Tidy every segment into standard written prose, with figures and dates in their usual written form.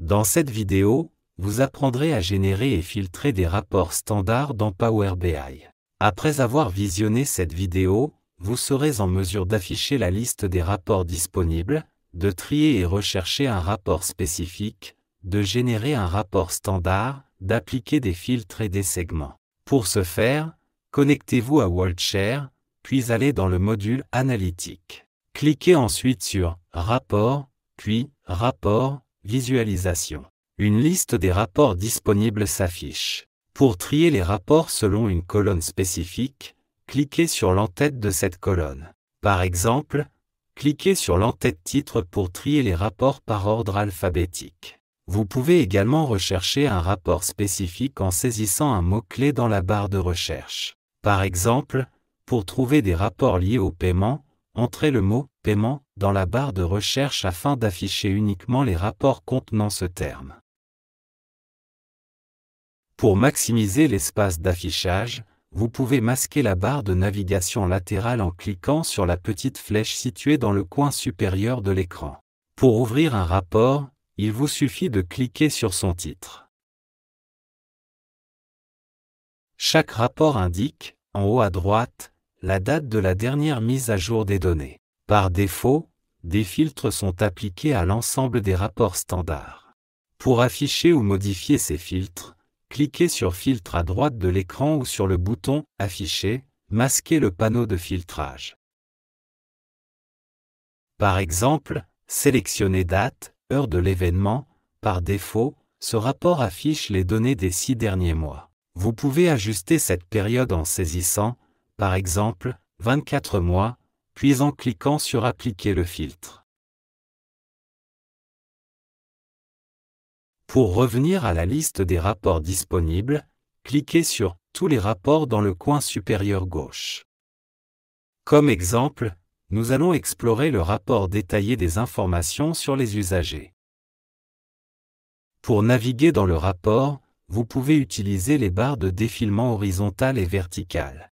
Dans cette vidéo, vous apprendrez à générer et filtrer des rapports standards dans Power BI. Après avoir visionné cette vidéo, vous serez en mesure d'afficher la liste des rapports disponibles, de trier et rechercher un rapport spécifique, de générer un rapport standard, d'appliquer des filtres et des segments. Pour ce faire, connectez-vous à WorldShare, puis allez dans le module Analytique. Cliquez ensuite sur Rapport, puis Rapport, Visualisation. Une liste des rapports disponibles s'affiche. Pour trier les rapports selon une colonne spécifique, cliquez sur l'entête de cette colonne. Par exemple, cliquez sur l'entête titre pour trier les rapports par ordre alphabétique. Vous pouvez également rechercher un rapport spécifique en saisissant un mot-clé dans la barre de recherche. Par exemple, pour trouver des rapports liés au paiement, entrez le mot « paiement » dans la barre de recherche afin d'afficher uniquement les rapports contenant ce terme. Pour maximiser l'espace d'affichage, vous pouvez masquer la barre de navigation latérale en cliquant sur la petite flèche située dans le coin supérieur de l'écran. Pour ouvrir un rapport, il vous suffit de cliquer sur son titre. Chaque rapport indique, en haut à droite, la date de la dernière mise à jour des données. Par défaut, des filtres sont appliqués à l'ensemble des rapports standards. Pour afficher ou modifier ces filtres, cliquez sur Filtre à droite de l'écran ou sur le bouton « Afficher », masquez le panneau de filtrage. Par exemple, sélectionnez date, heure de l'événement. Par défaut, ce rapport affiche les données des 6 derniers mois. Vous pouvez ajuster cette période en saisissant, par exemple, 24 mois, puis en cliquant sur Appliquer le filtre. Pour revenir à la liste des rapports disponibles, cliquez sur « Tous les rapports » dans le coin supérieur gauche. Comme exemple, nous allons explorer le rapport détaillé des informations sur les usagers. Pour naviguer dans le rapport, vous pouvez utiliser les barres de défilement horizontales et verticales.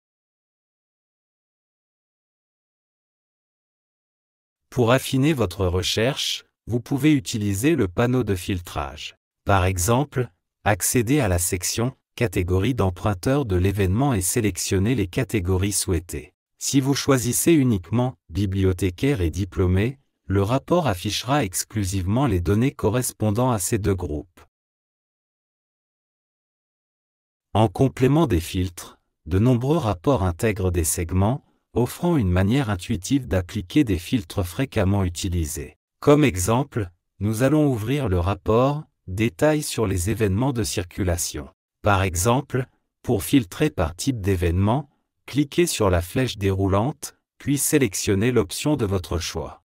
Pour affiner votre recherche, vous pouvez utiliser le panneau de filtrage. Par exemple, accédez à la section « Catégories d'emprunteurs » de l'événement et sélectionnez les catégories souhaitées. Si vous choisissez uniquement « Bibliothécaire et diplômé », le rapport affichera exclusivement les données correspondant à ces deux groupes. En complément des filtres, de nombreux rapports intègrent des segments, offrant une manière intuitive d'appliquer des filtres fréquemment utilisés. Comme exemple, nous allons ouvrir le rapport « Détails sur les événements de circulation ». Par exemple, pour filtrer par type d'événement, cliquez sur la flèche déroulante, puis sélectionnez l'option de votre choix.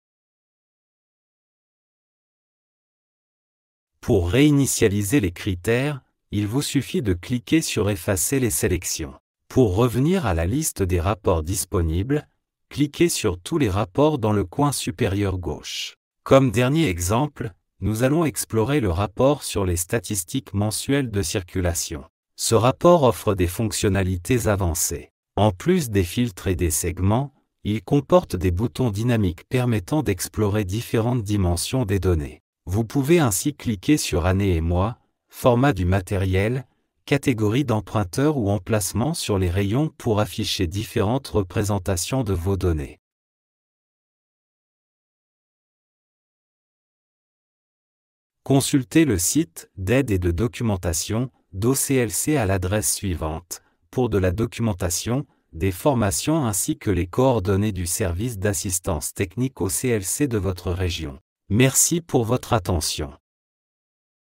Pour réinitialiser les critères, il vous suffit de cliquer sur « Effacer les sélections ». Pour revenir à la liste des rapports disponibles, cliquez sur tous les rapports dans le coin supérieur gauche. Comme dernier exemple, nous allons explorer le rapport sur les statistiques mensuelles de circulation. Ce rapport offre des fonctionnalités avancées. En plus des filtres et des segments, il comporte des boutons dynamiques permettant d'explorer différentes dimensions des données. Vous pouvez ainsi cliquer sur année et mois, format du matériel, catégorie d'emprunteurs ou emplacement sur les rayons pour afficher différentes représentations de vos données. Consultez le site d'aide et de documentation d'OCLC à l'adresse suivante, pour de la documentation, des formations ainsi que les coordonnées du service d'assistance technique OCLC de votre région. Merci pour votre attention.